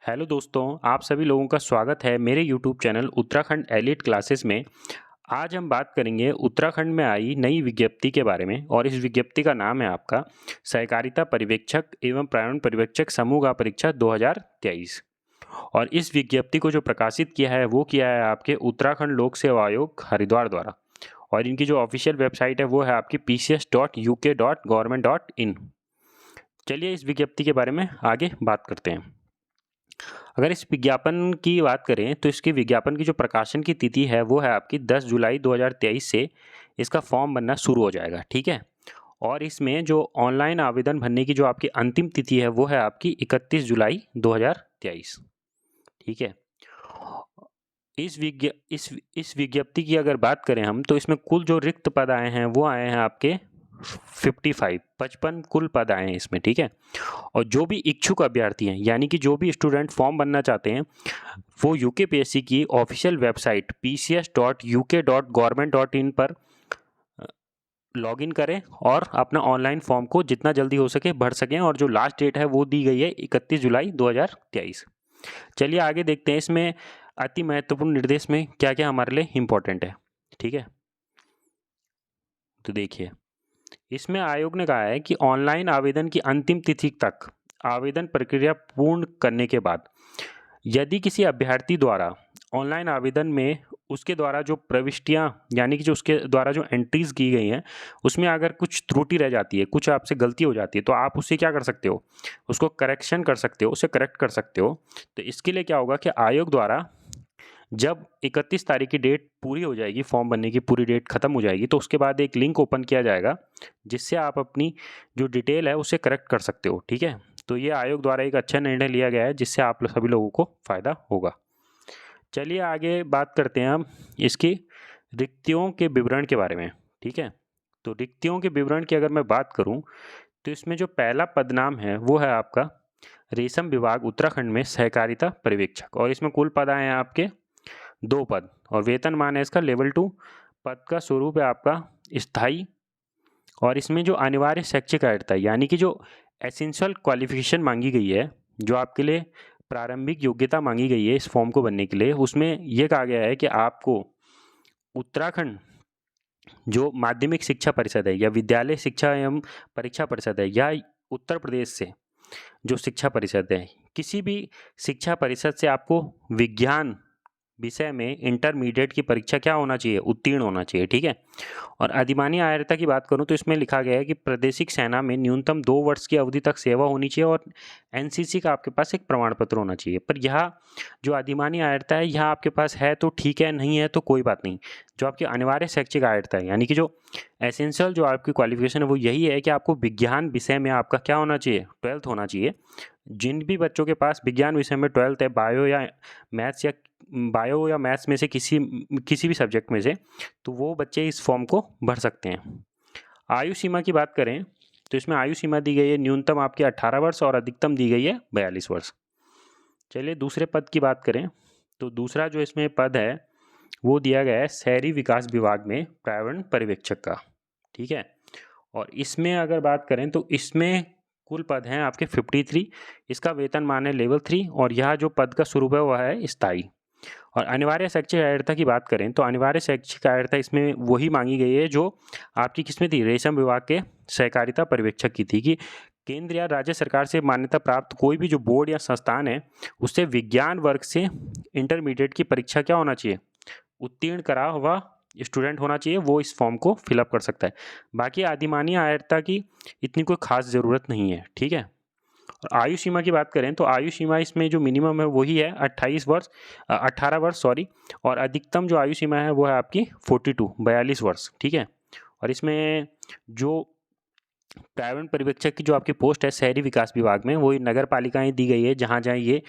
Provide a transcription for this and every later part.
Hello दोस्तों, आप सभी लोगों का स्वागत है मेरे YouTube channel Uttarakhand elite classes में। आज हम बात करेंगे उत्तराखंड में आई नई विज्ञप्ति के बारे में और इस विज्ञप्ति का नाम है आपका सहकारिता पर्यवेक्षक एवं प्रायण पर्यवेक्षक समूह का परीक्षा 2023। और इस विज्ञप्ति को जो प्रकाशित किया है वो किया है आपके उत्तराखंड लोक सेवा आयोग हरिद्वार द्वारा। और इनकी जो ऑफिशियल वेबसाइट है वो है आपकी pcs.uk.government.in। चलिए इस विज्ञप्ति के बारे में आगे बात करते हैं। अगर इस विज्ञापन की बात करें तो इसके विज्ञापन की जो प्रकाशन की तिथि है वो है आपकी 10 जुलाई 2023 से इसका फॉर्म बनना शुरू हो जाएगा, ठीक है। और इसमें जो ऑनलाइन आवेदन भरने की जो आपकी अंतिम तिथि है वो है आपकी 31 जुलाई 2023, ठीक है। इस विज्ञप्ति की अगर बात करें हम तो इसमें कुल जो रिक्त पद आए हैं वो आए हैं आपके 55 कुल पद आए हैं इसमें, ठीक है। और जो भी इच्छुक अभ्यर्थी हैं यानी कि जो भी स्टूडेंट फॉर्म बनना चाहते हैं वो यूकेपीएससी की ऑफिशियल वेबसाइट pcs.uk.government.in पर लॉगिन करें और अपना ऑनलाइन फॉर्म को जितना जल्दी हो सके भर सकें। और जो लास्ट डेट है वो दी गई है 31 जुलाई 2023। चलिए आगे देखते हैं इसमें अति महत्वपूर्ण निर्देश में क्या क्या हमारे लिए इम्पोर्टेंट है, ठीक है। तो देखिए इसमें आयोग ने कहा है कि ऑनलाइन आवेदन की अंतिम तिथि तक आवेदन प्रक्रिया पूर्ण करने के बाद यदि किसी अभ्यर्थी द्वारा ऑनलाइन आवेदन में उसके द्वारा जो प्रविष्टियां यानी कि जो उसके द्वारा जो एंट्रीज की गई हैं उसमें अगर कुछ त्रुटि रह जाती है, कुछ आपसे गलती हो जाती है, तो आप उससे क्या कर सकते हो, उसको करेक्शन कर सकते हो, उसे करेक्ट कर सकते हो। तो इसके लिए क्या होगा कि आयोग द्वारा जब 31 तारीख की डेट पूरी हो जाएगी, फॉर्म भरने की पूरी डेट खत्म हो जाएगी, तो उसके बाद एक लिंक ओपन किया जाएगा जिससे आप अपनी जो डिटेल है उसे करेक्ट कर सकते हो, ठीक है। तो ये आयोग द्वारा एक अच्छा निर्णय लिया गया है जिससे आप सभी लोगों को फ़ायदा होगा। चलिए आगे बात करते हैं हम इसकी रिक्तियों के विवरण के बारे में, ठीक है। तो रिक्तियों के विवरण की अगर मैं बात करूं तो इसमें जो पहला पदनाम है वो है आपका रेशम विभाग उत्तराखंड में सहकारिता पर्यवेक्षक। और इसमें कुल पद आए हैं आपके 2 पद और वेतनमान है इसका लेवल 2। पद का स्वरूप है आपका स्थायी। और इसमें जो अनिवार्य शैक्षिक अर्हता है यानी कि जो एसेंशियल क्वालिफिकेशन मांगी गई है, जो आपके लिए प्रारंभिक योग्यता मांगी गई है इस फॉर्म को भरने के लिए, उसमें यह कहा गया है कि आपको उत्तराखंड जो माध्यमिक शिक्षा परिषद है या विद्यालय शिक्षा एवं परीक्षा परिषद है या उत्तर प्रदेश से जो शिक्षा परिषद है, किसी भी शिक्षा परिषद से आपको विज्ञान विषय में इंटरमीडिएट की परीक्षा क्या होना चाहिए, उत्तीर्ण होना चाहिए, ठीक है। और अधिमानी आयरता की बात करूं तो इसमें लिखा गया है कि प्रादेशिक सेना में न्यूनतम 2 वर्ष की अवधि तक सेवा होनी चाहिए और एनसीसी का आपके पास एक प्रमाण पत्र होना चाहिए। पर यह जो अधिमानी आयरता है यह आपके पास है तो ठीक है, नहीं है तो कोई बात नहीं। जो आपकी अनिवार्य शैक्षिक आयरता है यानी कि जो एसेंशियल जो आपकी क्वालिफिकेशन है वो यही है कि आपको विज्ञान विषय में आपका क्या होना चाहिए, 12th होना चाहिए। जिन भी बच्चों के पास विज्ञान विषय में 12th है, बायो या मैथ्स में से किसी भी सब्जेक्ट में से, तो वो बच्चे इस फॉर्म को भर सकते हैं। आयु सीमा की बात करें तो इसमें आयु सीमा दी गई है न्यूनतम आपकी 18 वर्ष और अधिकतम दी गई है 42 वर्ष। चलिए दूसरे पद की बात करें तो दूसरा जो इसमें पद है वो दिया गया है शहरी विकास विभाग में पर्यावरण पर्यवेक्षक का, ठीक है। और इसमें अगर बात करें तो इसमें कुल पद हैं आपके 53। इसका वेतनमान है लेवल 3 और यह जो पद का स्वरूप है वह है स्थायी। और अनिवार्य शैक्षिक अर्हता की बात करें तो अनिवार्य शैक्षिक अर्हता इसमें वही मांगी गई है जो आपकी किसमें थी, रेशम विभाग के सहकारिता पर्यवेक्षक की थी, कि केंद्र या राज्य सरकार से मान्यता प्राप्त कोई भी जो बोर्ड या संस्थान है उससे विज्ञान वर्ग से इंटरमीडिएट की परीक्षा क्या होना चाहिए, उत्तीर्ण करा हुआ स्टूडेंट होना चाहिए, वो इस फॉर्म को फिलअप कर सकता है। बाकी अधिमानी आयरता की इतनी कोई खास ज़रूरत नहीं है, ठीक है। और आयु सीमा की बात करें तो आयु सीमा इसमें जो मिनिमम है वही है 18 वर्ष सॉरी। और अधिकतम जो आयु सीमा है वो है आपकी 42 वर्ष, ठीक है। और इसमें जो पर्यावरण पर्यवेक्षक की जो आपकी पोस्ट है शहरी विकास विभाग में वही नगर पालिकाएँ दी गई है, जहाँ जहाँ ये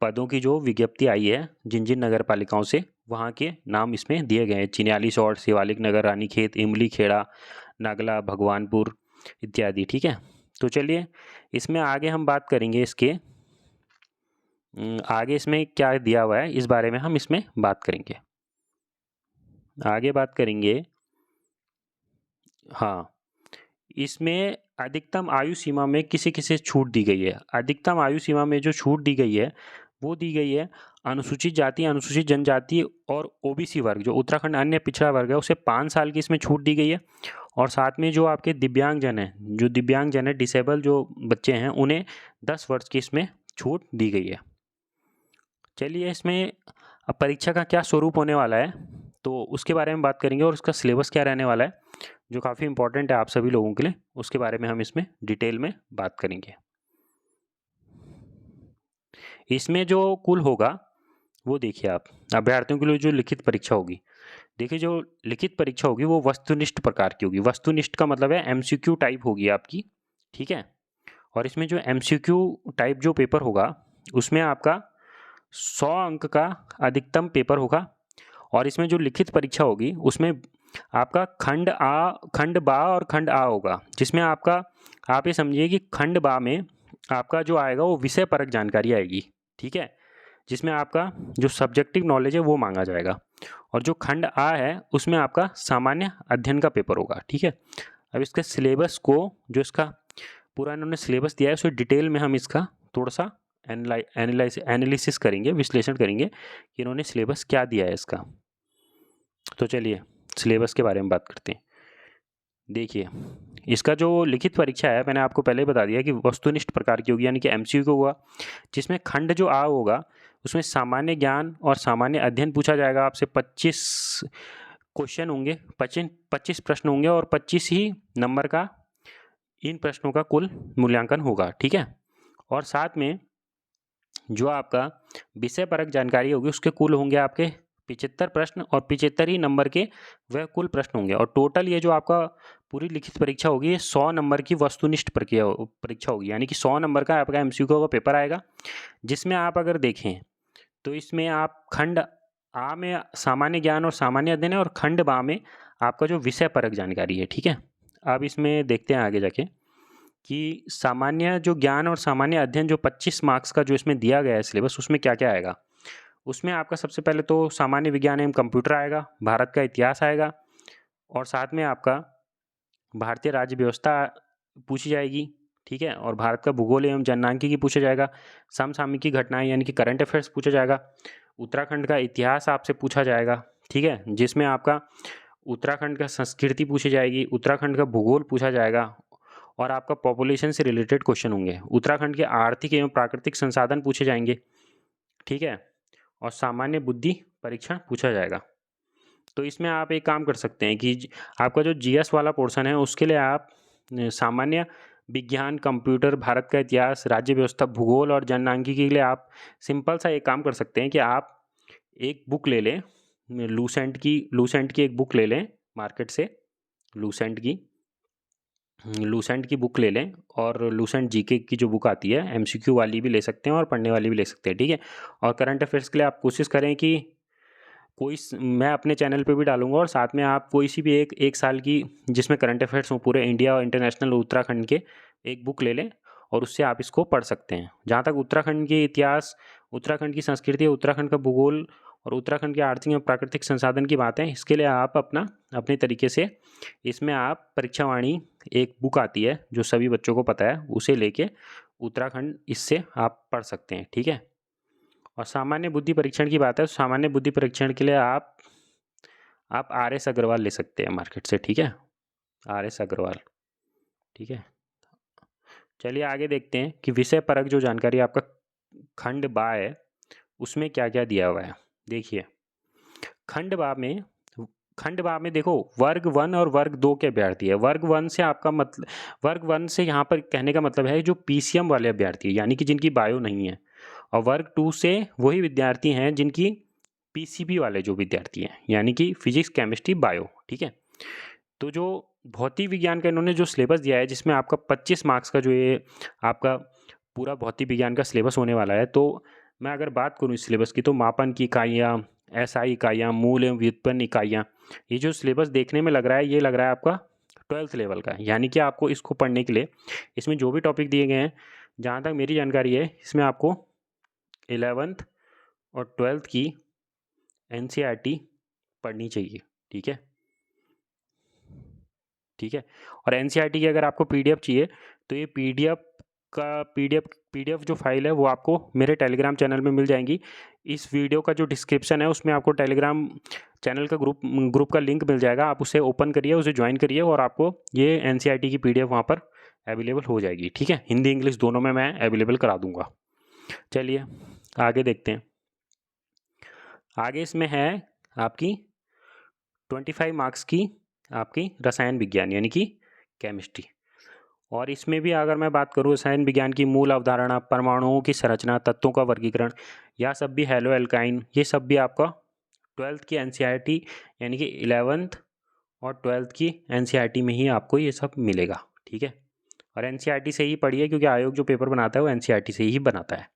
पदों की जो विज्ञप्ति आई है जिन जिन नगर पालिकाओं से, वहाँ के नाम इसमें दिए गए हैं। चिन्यालीसौड़, शिवालिक नगर, रानीखेत, इमली खेड़ा, नागला, भगवानपुर इत्यादि, ठीक है। तो चलिए इसमें आगे हम बात करेंगे इसके आगे इसमें क्या दिया हुआ है इस बारे में हम इसमें बात करेंगे, आगे बात करेंगे। हाँ, इसमें अधिकतम आयु सीमा में किसे किसे छूट दी गई है। अधिकतम आयु सीमा में जो छूट दी गई है वो दी गई है अनुसूचित जाति, अनुसूचित जनजाति और ओबीसी वर्ग, जो उत्तराखंड अन्य पिछड़ा वर्ग है, उसे 5 साल की इसमें छूट दी गई है। और साथ में जो आपके दिव्यांगजन हैं, जो दिव्यांगजन है, डिसेबल जो बच्चे हैं, उन्हें 10 वर्ष की इसमें छूट दी गई है। चलिए इसमें अब परीक्षा का क्या स्वरूप होने वाला है तो उसके बारे में बात करेंगे, और उसका सिलेबस क्या रहने वाला है जो काफ़ी इंपॉर्टेंट है आप सभी लोगों के लिए, उसके बारे में हम इसमें डिटेल में बात करेंगे। इसमें जो कुल होगा वो देखिए, आप अभ्यर्थियों के लिए जो लिखित परीक्षा होगी, देखिए जो लिखित परीक्षा होगी वो वस्तुनिष्ठ प्रकार की होगी। वस्तुनिष्ठ का मतलब है एमसीक्यू टाइप होगी आपकी, ठीक है। और इसमें जो एमसीक्यू टाइप जो पेपर होगा उसमें आपका 100 अंक का अधिकतम पेपर होगा। और इसमें जो लिखित परीक्षा होगी उसमें आपका खंड बा और खंड आ होगा, जिसमें आपका, आप ये समझिए कि खंड बा में आपका जो आएगा वो विषय परक जानकारी आएगी, ठीक है, जिसमें आपका जो सब्जेक्टिव नॉलेज है वो मांगा जाएगा। और जो खंड आ है उसमें आपका सामान्य अध्ययन का पेपर होगा, ठीक है। अब इसके सिलेबस को, जो इसका पूरा इन्होंने सिलेबस दिया है, उसे डिटेल में हम इसका थोड़ा सा एनालिसिस करेंगे, विश्लेषण करेंगे कि इन्होंने सिलेबस क्या दिया है इसका। तो चलिए सिलेबस के बारे में बात करते हैं। देखिए इसका जो लिखित परीक्षा है, मैंने आपको पहले ही बता दिया कि वस्तुनिष्ठ प्रकार की होगी, यानी कि एमसीक्यू होगा, जिसमें खंड जो आ होगा उसमें सामान्य ज्ञान और सामान्य अध्ययन पूछा जाएगा आपसे। 25 क्वेश्चन होंगे, 25 प्रश्न होंगे, और 25 ही नंबर का इन प्रश्नों का कुल मूल्यांकन होगा, ठीक है। और साथ में जो आपका विषय परक जानकारी होगी उसके कुल होंगे आपके 75 प्रश्न, और 75 ही नंबर के वह कुल प्रश्न होंगे। और टोटल ये जो आपका पूरी लिखित परीक्षा होगी ये 100 नंबर की वस्तुनिष्ठ परीक्षा होगी, यानी कि 100 नंबर का आपका एमसीक्यू का पेपर आएगा। जिसमें आप अगर देखें तो इसमें आप खंड आ में सामान्य ज्ञान और सामान्य अध्ययन है, और खंड बा में आपका जो विषय परक जानकारी है, ठीक है। अब इसमें देखते हैं आगे जाके कि सामान्य जो ज्ञान और सामान्य अध्ययन जो 25 मार्क्स का जो इसमें दिया गया है सिलेबस, उसमें क्या क्या आएगा। उसमें आपका सबसे पहले तो सामान्य विज्ञान एवं कंप्यूटर आएगा, भारत का इतिहास आएगा, और साथ में आपका भारतीय राज्य व्यवस्था पूछी जाएगी, ठीक है। और भारत का भूगोल एवं जनसांख्यिकी पूछा जाएगा, समसामयिकी घटनाएं यानी कि करंट अफेयर्स पूछा जाएगा, उत्तराखंड का इतिहास आपसे पूछा जाएगा, ठीक है, जिसमें आपका उत्तराखंड का संस्कृति पूछी जाएगी, उत्तराखंड का भूगोल पूछा जाएगा, और आपका पॉपुलेशन से रिलेटेड क्वेश्चन होंगे। उत्तराखंड के आर्थिक एवं प्राकृतिक संसाधन पूछे जाएंगे, ठीक है, और सामान्य बुद्धि परीक्षण पूछा जाएगा। तो इसमें आप एक काम कर सकते हैं कि आपका जो जीएस वाला पोर्शन है उसके लिए आप सामान्य विज्ञान, कंप्यूटर, भारत का इतिहास, राज्य व्यवस्था, भूगोल और जनसांख्यिकी के लिए आप सिंपल सा एक काम कर सकते हैं कि आप एक बुक ले लें, लूसेंट की एक बुक ले लें मार्केट से, लूसेंट की बुक ले लें, और लूसेंट जीके की जो बुक आती है एमसीक्यू वाली भी ले सकते हैं और पढ़ने वाली भी ले सकते हैं, ठीक है। और करंट अफेयर्स के लिए आप कोशिश करें कि मैं अपने चैनल पे भी डालूंगा, और साथ में आप कोई सी भी एक साल की जिसमें करंट अफेयर्स हो पूरे इंडिया और इंटरनेशनल उत्तराखंड के, एक बुक ले लें और उससे आप इसको पढ़ सकते हैं। जहाँ तक उत्तराखंड के इतिहास, उत्तराखंड की संस्कृति, उत्तराखंड का भूगोल और उत्तराखंड के आर्थिक और प्राकृतिक संसाधन की बात है, इसके लिए आप अपने तरीके से इसमें आप परीक्षावाणी एक बुक आती है जो सभी बच्चों को पता है, उसे लेके उत्तराखंड इससे आप पढ़ सकते हैं, ठीक है। और सामान्य बुद्धि परीक्षण की बात है, सामान्य बुद्धि परीक्षण के लिए आप आर एस अग्रवाल ले सकते हैं मार्केट से, ठीक है, आर एस अग्रवाल, ठीक है। चलिए आगे देखते हैं कि विषय परक जो जानकारी आपका खंड बा है उसमें क्या क्या दिया हुआ है। देखिए खंड बा में देखो वर्ग 1 और वर्ग 2 के अभ्यर्थी है। वर्ग 1 से आपका मतलब, वर्ग 1 से यहाँ पर कहने का मतलब है जो पीसीएम वाले अभ्यर्थी है, यानी कि जिनकी बायो नहीं है। और वर्ग 2 से वही विद्यार्थी हैं जिनकी पीसीबी वाले जो विद्यार्थी हैं, यानी कि फिजिक्स, केमिस्ट्री, बायो, ठीक है। तो जो भौतिक विज्ञान का इन्होंने जो सिलेबस दिया है, जिसमें आपका 25 मार्क्स का जो ये आपका पूरा भौतिक विज्ञान का सिलेबस होने वाला है, तो मैं अगर बात करूँ इस सिलेबस की, तो मापन की इकाइयाँ, एसआई इकाइयाँ, मूल एवं व्युत्पन्न इकाइयाँ, ये जो सिलेबस देखने में लग रहा है, ये लग रहा है आपका 12th लेवल का। यानी कि आपको इसको पढ़ने के लिए इसमें जो भी टॉपिक दिए गए हैं, जहाँ तक मेरी जानकारी है, इसमें आपको 11th और 12th की एनसीईआरटी पढ़नी चाहिए, ठीक है। ठीक है। और एनसीईआरटी की अगर आपको पीडीएफ चाहिए तो ये पीडीएफ जो फाइल है वो आपको मेरे टेलीग्राम चैनल में मिल जाएंगी। इस वीडियो का जो डिस्क्रिप्शन है उसमें आपको टेलीग्राम चैनल का ग्रुप का लिंक मिल जाएगा। आप उसे ओपन करिए, उसे ज्वाइन करिए और आपको ये एनसीईआरटी की पीडीएफ वहाँ पर अवेलेबल हो जाएगी। ठीक है, हिंदी इंग्लिश दोनों में मैं अवेलेबल करा दूंगा। चलिए आगे देखते हैं। आगे इसमें है आपकी 25 मार्क्स की आपकी रसायन विज्ञान यानी कि केमिस्ट्री। और इसमें भी अगर मैं बात करूँ रसायन विज्ञान की मूल अवधारणा, परमाणुओं की संरचना, तत्वों का वर्गीकरण, यह सब भी हेलो एल्काइन, ये सब भी आपका 12th की एनसीईआरटी यानी कि 11th और 12th की एनसीईआरटी में ही आपको ये सब मिलेगा। ठीक है, और एनसीईआरटी से ही पढ़िए क्योंकि आयोग जो पेपर बनाता है वो एनसीईआरटी से ही बनाता है।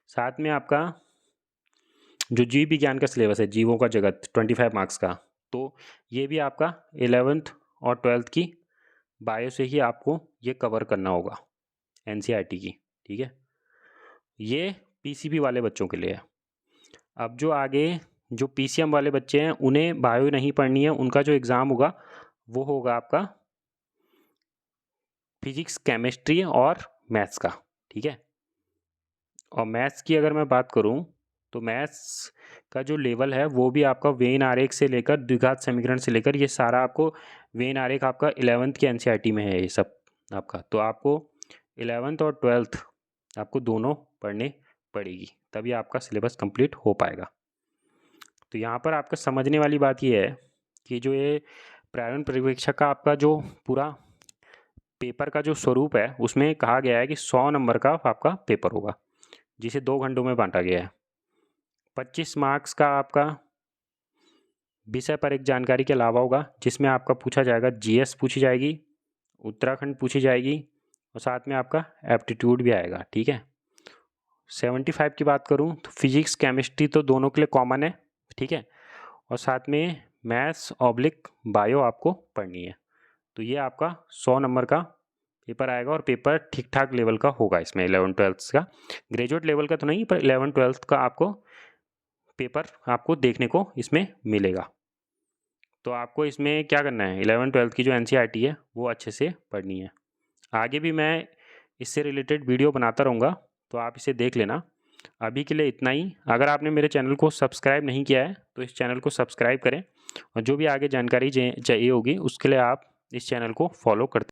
साथ में आपका जो जीव विज्ञान का सिलेबस है, जीवों का जगत, 25 मार्क्स का, तो ये भी आपका 11th और 12th की बायो से ही आपको ये कवर करना होगा एनसीईआरटी की। ठीक है, ये पीसीबी वाले बच्चों के लिए है। अब जो आगे जो पीसीएम वाले बच्चे हैं उन्हें बायो नहीं पढ़नी है, उनका जो एग्ज़ाम होगा वो होगा आपका फिजिक्स, केमिस्ट्री और मैथ्स का। ठीक है, और मैथ्स की अगर मैं बात करूं तो मैथ्स का जो लेवल है वो भी आपका वेन आरेख से लेकर द्विघात समीकरण से लेकर ये सारा आपको वेन आरेख आपका 11th की एनसीईआरटी में है ये सब आपका। तो आपको 11th और 12th आपको दोनों पढ़ने पड़ेगी, तभी आपका सिलेबस कंप्लीट हो पाएगा। तो यहाँ पर आपका समझने वाली बात ये है कि जो ये प्रारंभ पर्यवेक्षक का आपका जो पूरा पेपर का जो स्वरूप है उसमें कहा गया है कि 100 नंबर का आपका पेपर होगा जिसे 2 घंटों में बांटा गया है। 25 मार्क्स का आपका विषय पर एक जानकारी के अलावा होगा जिसमें आपका पूछा जाएगा जीएस पूछी जाएगी, उत्तराखंड पूछी जाएगी और साथ में आपका एप्टीट्यूड भी आएगा। ठीक है, 75 की बात करूं तो फिजिक्स केमिस्ट्री तो दोनों के लिए कॉमन है। ठीक है, और साथ में मैथ्स ऑब्लिक बायो आपको पढ़नी है। तो ये आपका 100 नंबर का पेपर आएगा और पेपर ठीक ठाक लेवल का होगा इसमें। 11-12 का ग्रेजुएट लेवल का तो नहीं, पर 11-12 का आपको पेपर आपको देखने को इसमें मिलेगा। तो आपको इसमें क्या करना है, 11-12 की जो एनसीईआरटी है वो अच्छे से पढ़नी है। आगे भी मैं इससे रिलेटेड वीडियो बनाता रहूँगा तो आप इसे देख लेना। अभी के लिए इतना ही। अगर आपने मेरे चैनल को सब्सक्राइब नहीं किया है तो इस चैनल को सब्सक्राइब करें और जो भी आगे जानकारी चाहिए होगी उसके लिए आप इस चैनल को फॉलो करते